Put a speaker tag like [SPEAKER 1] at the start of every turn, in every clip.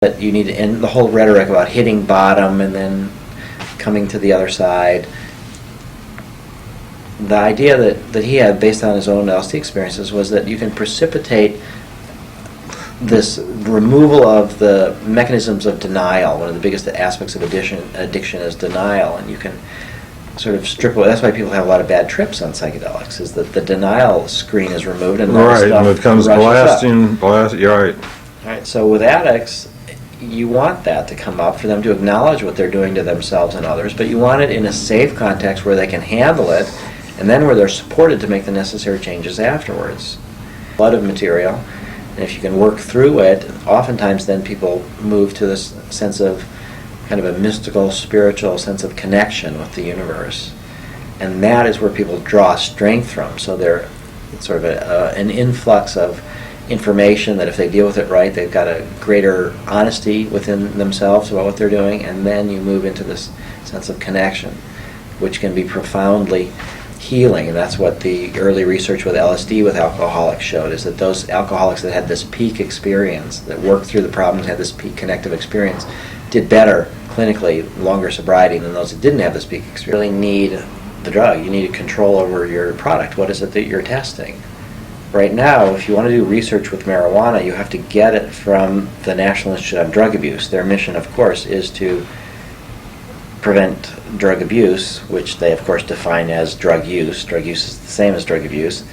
[SPEAKER 1] that you need, and the whole rhetoric about hitting bottom and then coming to the other side. The idea that he had, based on his own LSD experiences, was that you can precipitate this removal of the mechanisms of denial. One of the biggest aspects of addiction is denial, and you can sort of strip away. That's why people have a lot of bad trips on psychedelics, is that the denial screen is removed and
[SPEAKER 2] right,
[SPEAKER 1] stuff
[SPEAKER 2] and it comes blasting. You're right.
[SPEAKER 1] Right. So with addicts, you want that to come up for them to acknowledge what they're doing to themselves and others, but you want it in a safe context where they can handle it, and then where they're supported to make the necessary changes afterwards. A lot of material, and if you can work through it, oftentimes then people move to this sense of kind of a mystical, spiritual sense of connection with the universe. And that is where people draw strength from. So they're sort of an influx of information that if they deal with it right, they've got a greater honesty within themselves about what they're doing, and then you move into this sense of connection, which can be profoundly healing. And that's what the early research with LSD with alcoholics showed, is that those alcoholics that had this peak experience, that worked through the problems, had this peak connective experience, did better clinically, longer sobriety than those that didn't have this peak experience. You really need the drug. You need control over your product. What is it that you're testing? Right now, if you want to do research with marijuana, you have to get it from the National Institute on Drug Abuse. Their mission, of course, is to prevent drug abuse, which they, of course, define as drug use. Drug use is the same as drug abuse.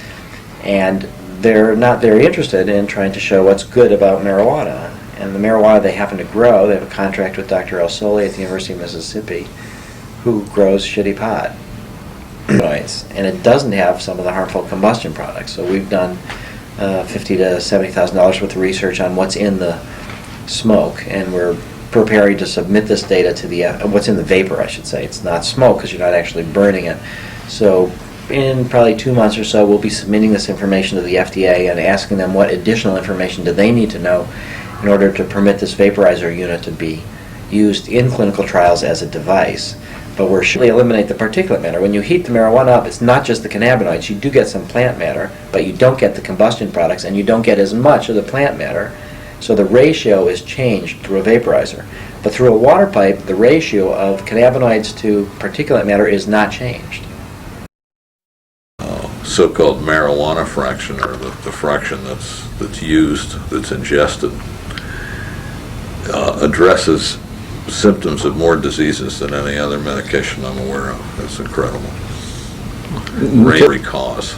[SPEAKER 1] And they're not very interested in trying to show what's good about marijuana. And the marijuana they happen to grow, they have a contract with Dr. El Soli at the University of Mississippi, who grows shitty pot. And it doesn't have some of the harmful combustion products. So we've done $50,000 to $70,000 worth of research on what's in the smoke, and we're preparing to submit this data to the what's in the vapor, I should say. It's not smoke because you're not actually burning it. So in probably 2 months or so, we'll be submitting this information to the FDA and asking them what additional information do they need to know in order to permit this vaporizer unit to be used in clinical trials as a device. But we're sure to eliminate the particulate matter. When you heat the marijuana up, it's not just the cannabinoids. You do get some plant matter, but you don't get the combustion products, and you don't get as much of the plant matter. So the ratio is changed through a vaporizer. But through a water pipe, the ratio of cannabinoids to particulate matter is not changed.
[SPEAKER 3] So-called marijuana fraction, or the fraction that's used, that's ingested, addresses symptoms of more diseases than any other medication I'm aware of. It's incredible. Every cause,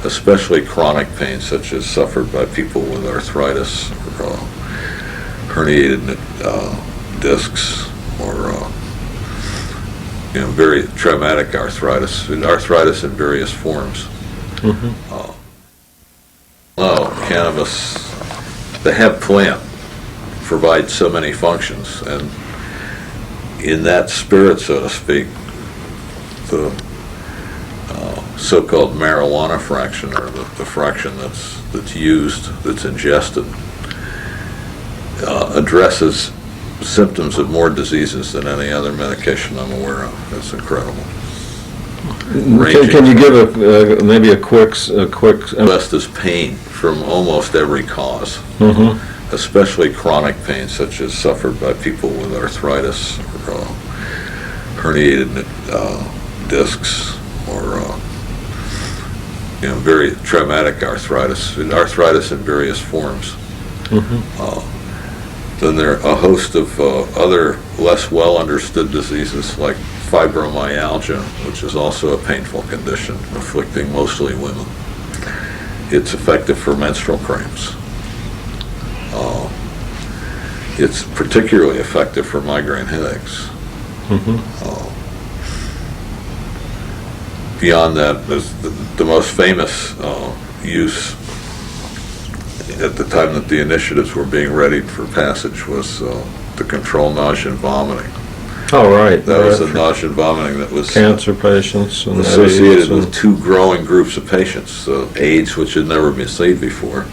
[SPEAKER 3] especially chronic pain, such as suffered by people with arthritis or herniated discs, or very traumatic arthritis in various forms. Cannabis, the hemp plant, provides so many functions, and in that spirit, so to speak, the so-called marijuana fraction, or the fraction that's used, that's ingested, addresses symptoms of more diseases than any other medication I'm aware of. It's incredible.
[SPEAKER 2] Can you give maybe a quick
[SPEAKER 3] best is pain from almost every cause, especially chronic pain, such as suffered by people with arthritis or herniated discs, or very traumatic arthritis in various forms. Then there are a host of other less well understood diseases, like fibromyalgia, which is also a painful condition afflicting mostly women. It's effective for menstrual cramps. It's particularly effective for migraine headaches. Beyond that, the most famous use at the time that the initiatives were being readied for passage was to control nausea and vomiting.
[SPEAKER 2] Oh, right.
[SPEAKER 3] That was the nausea and vomiting that was
[SPEAKER 2] cancer patients and
[SPEAKER 3] associated with two growing groups of patients: AIDS, which had never been seen before,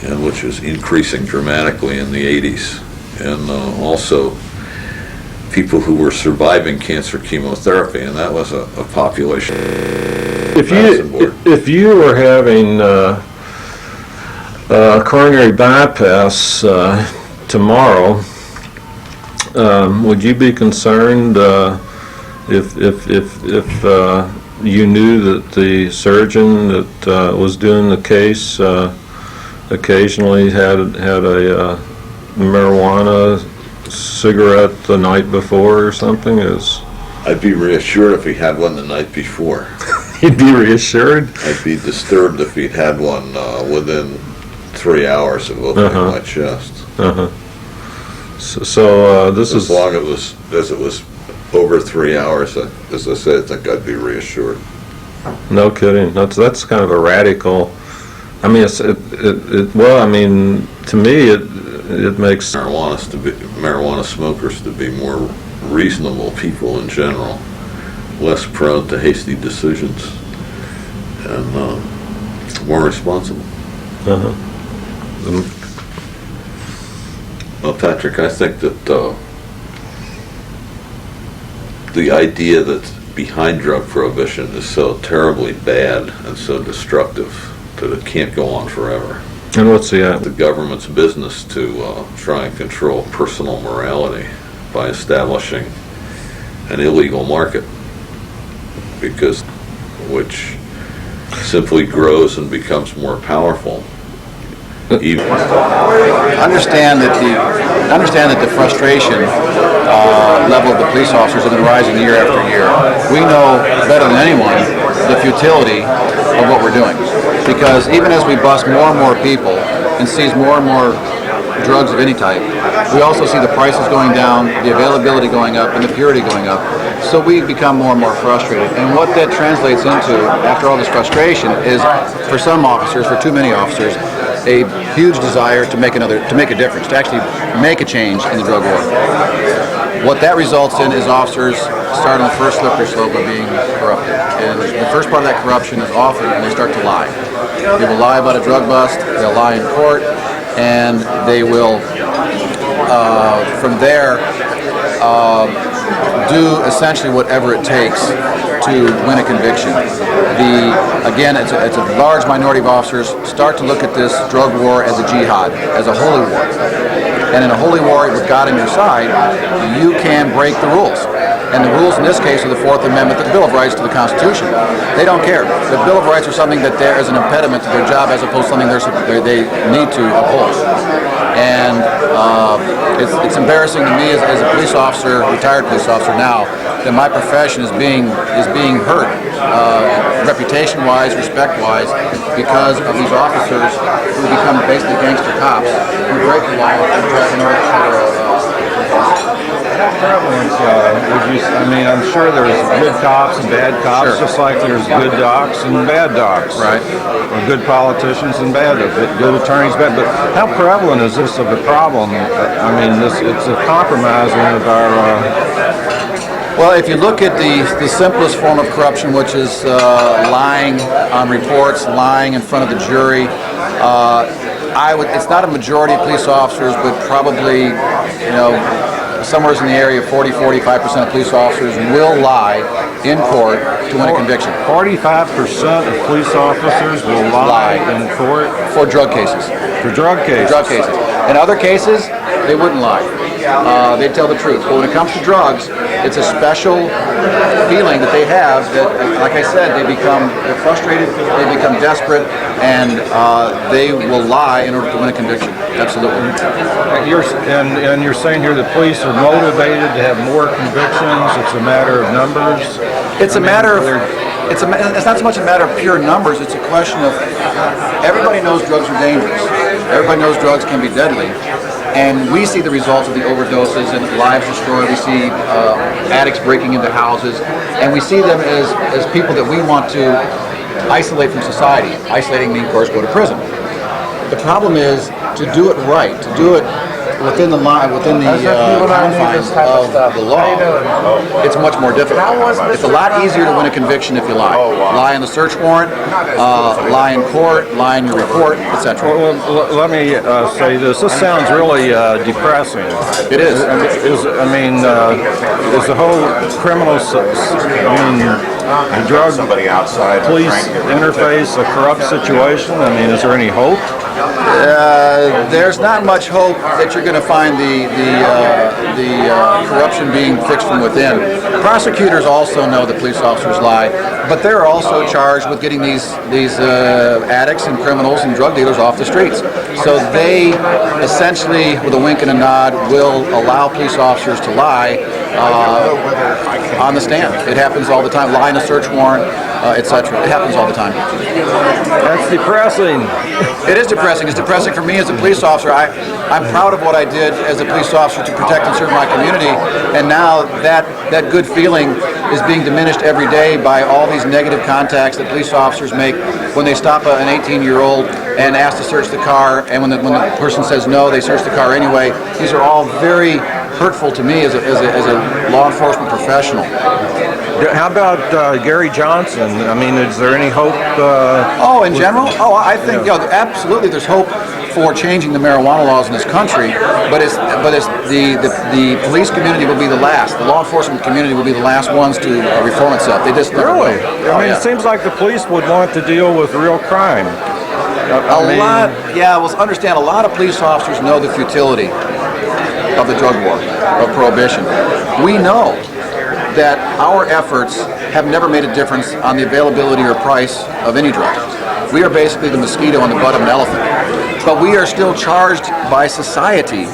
[SPEAKER 3] and which was increasing dramatically in the 80s, and also people who were surviving cancer chemotherapy, and that was a population.
[SPEAKER 2] If you were having coronary bypass tomorrow, would you be concerned if you knew that the surgeon that was doing the case occasionally had a marijuana cigarette the night before or something?
[SPEAKER 3] I'd be reassured if he had one the night before.
[SPEAKER 2] He'd be reassured?
[SPEAKER 3] I'd be disturbed if he'd had one within 3 hours of opening my chest.
[SPEAKER 2] So this
[SPEAKER 3] as
[SPEAKER 2] is...
[SPEAKER 3] long as it was over 3 hours, as I said, I think I'd be reassured.
[SPEAKER 2] No kidding. That's kind of a radical... I mean, well, I mean, to me, it makes...
[SPEAKER 3] Marijuana smokers to be more reasonable people in general, less prone to hasty decisions, and more responsible. Well, Patrick, I think that the idea that's behind drug prohibition is so terribly bad and so destructive that it can't go on forever.
[SPEAKER 2] And what's the
[SPEAKER 3] government's business to try and control personal morality by establishing an illegal market, which simply grows and becomes more powerful.
[SPEAKER 4] Understand that the frustration level of the police officers have been rising year after year. We know better than anyone the futility of what we're doing, because even as we bust more and more people and seize more and more drugs of any type, we also see the prices going down, the availability going up, and the purity going up. So we become more and more frustrated. And what that translates into, after all this frustration, is for some officers, for too many officers, a huge desire to make a difference, to actually make a change in the drug war. What that results in is officers start on the first slippery slope of being corrupted. And the first part of that corruption is often when they start to lie. They will lie about a drug bust, they'll lie in court, and they will, from there, do essentially whatever it takes to win a conviction. Again, it's a large minority of officers start to look at this drug war as a jihad, as a holy war. And in a holy war with God on your side, you can break the rules. And the rules in this case are the Fourth Amendment, the Bill of Rights to the Constitution. They don't care. The Bill of Rights are something that there is an impediment to their job as opposed to something they need to uphold. And it's embarrassing to me as a police officer, retired police officer now, that my profession is being hurt, reputation-wise, respect-wise, because of these officers who become basically gangster cops who break the law in order to
[SPEAKER 5] I'm sure there's good cops and bad cops, just like there's good docs and bad docs.
[SPEAKER 4] Right.
[SPEAKER 5] Or good politicians and good attorneys, bad. But how prevalent is this of a problem? It's a compromising of our...
[SPEAKER 4] Well, if you look at the simplest form of corruption, which is lying on reports, lying in front of the jury, it's not a majority of police officers, but probably, somewhere in the area of 40-45% of police officers will lie in court to win a conviction.
[SPEAKER 5] 45% of police officers will lie in court?
[SPEAKER 4] For drug cases.
[SPEAKER 5] For drug cases?
[SPEAKER 4] Drug cases. In other cases, they wouldn't lie. They tell the truth. But when it comes to drugs, it's a special feeling that they have that, like I said, they're frustrated, they become desperate, and they will lie in order to win a conviction. Absolutely.
[SPEAKER 5] You're saying here the police are motivated to have more convictions. It's a matter of numbers.
[SPEAKER 4] It's not so much a matter of pure numbers. It's a question of everybody knows drugs are dangerous. Everybody knows drugs can be deadly. And we see the results of the overdoses and lives destroyed. We see addicts breaking into houses. And we see them as people that we want to isolate from society. Isolating means, of course, go to prison. The problem is to do it right, to do it within the confines of the law. It's much more difficult. It's a lot easier to win a conviction if you lie. Lie on the search warrant, lie in court, lie in your report, etc.
[SPEAKER 5] Well, let me say this. This sounds really depressing.
[SPEAKER 4] It is.
[SPEAKER 5] Is the whole criminal drug
[SPEAKER 6] somebody outside
[SPEAKER 5] police
[SPEAKER 6] trying to get rid of it.
[SPEAKER 5] interface a corrupt situation? I mean, is there any hope?
[SPEAKER 4] There's not much hope that you're going to find the corruption being fixed from within. Prosecutors also know that police officers lie, but they're also charged with getting these addicts and criminals and drug dealers off the streets. So they essentially, with a wink and a nod, will allow police officers to lie on the stand. It happens all the time. Lie in a search warrant, etc. It happens all the time.
[SPEAKER 5] That's depressing.
[SPEAKER 4] It is depressing. It's depressing for me as a police officer. I'm proud of what I did as a police officer to protect and serve my community, and now that good feeling is being diminished every day by all these negative contacts that police officers make when they stop an 18-year-old and ask to search the car, and when the person says no, they search the car anyway. These are all very hurtful to me as a law enforcement professional.
[SPEAKER 5] How about Gary Johnson? I mean, is there any hope?
[SPEAKER 4] In general? I think absolutely. There's hope for changing the marijuana laws in this country, but the police community will be the last. The law enforcement community will be the last ones to reform itself. They just never
[SPEAKER 5] Really?
[SPEAKER 4] will.
[SPEAKER 5] I mean, it seems like the police would want to deal with real crime.
[SPEAKER 4] Understand, a lot of police officers know the futility of the drug war, of prohibition. We know that our efforts have never made a difference on the availability or price of any drug. We are basically the mosquito on the butt of an elephant. But we are still charged by society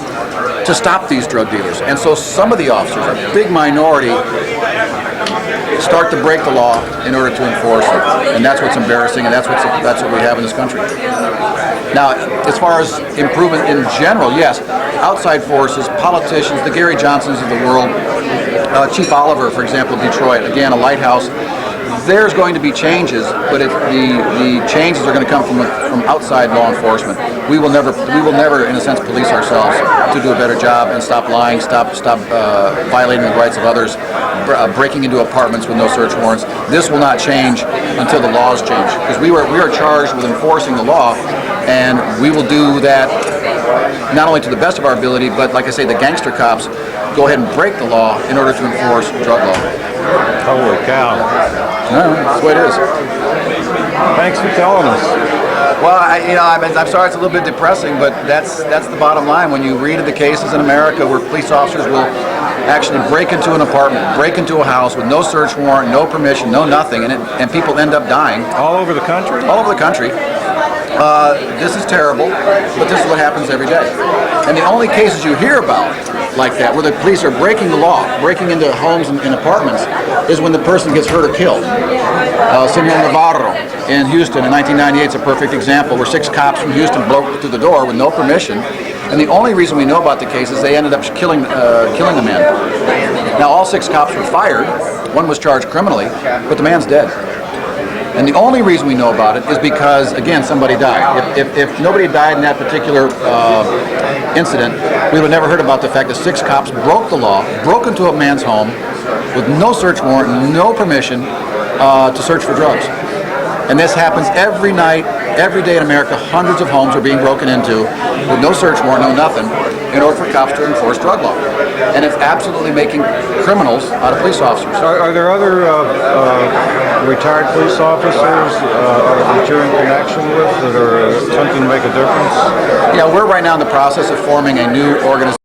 [SPEAKER 4] to stop these drug dealers. And so some of the officers, a big minority, start to break the law in order to enforce it. And that's what's embarrassing, and that's what we have in this country. Now, as far as improvement in general, yes, outside forces, politicians, the Gary Johnsons of the world, Chief Oliver, for example, Detroit, again, a lighthouse. There's going to be changes, but the changes are going to come from outside law enforcement. We will never, in a sense, police ourselves to do a better job and stop lying, stop violating the rights of others, breaking into apartments with no search warrants. This will not change until the laws change, because we are charged with enforcing the law, and we will do that not only to the best of our ability, but like I say, the gangster cops go ahead and break the law in order to enforce drug law.
[SPEAKER 5] Holy cow.
[SPEAKER 4] That's the way it is.
[SPEAKER 5] Thanks for telling us.
[SPEAKER 4] Well, I'm sorry it's a little bit depressing, but that's the bottom line. When you read of the cases in America where police officers will actually break into an apartment, break into a house with no search warrant, no permission, no nothing, and people end up dying.
[SPEAKER 5] All over the country?
[SPEAKER 4] All over the country. This is terrible, but this is what happens every day. And the only cases you hear about like that, where the police are breaking the law, breaking into homes and apartments, is when the person gets hurt or killed. Senor Navarro in Houston in 1998 is a perfect example, where 6 cops from Houston broke through the door with no permission, and the only reason we know about the case is they ended up killing the man. Now, all 6 cops were fired. One was charged criminally, but the man's dead. And the only reason we know about it is because, again, somebody died. If nobody died in that particular incident, we would have never heard about the fact that 6 cops broke the law, broke into a man's home with no search warrant, no permission to search for drugs. And this happens every night, every day in America. Hundreds of homes are being broken into with no search warrant, no nothing, in order for cops to enforce drug law. And it's absolutely making criminals out of police officers.
[SPEAKER 5] Are there other retired police officers that you're in connection with that are attempting to make a difference?
[SPEAKER 4] Yeah, we're right now in the process of forming a new organization.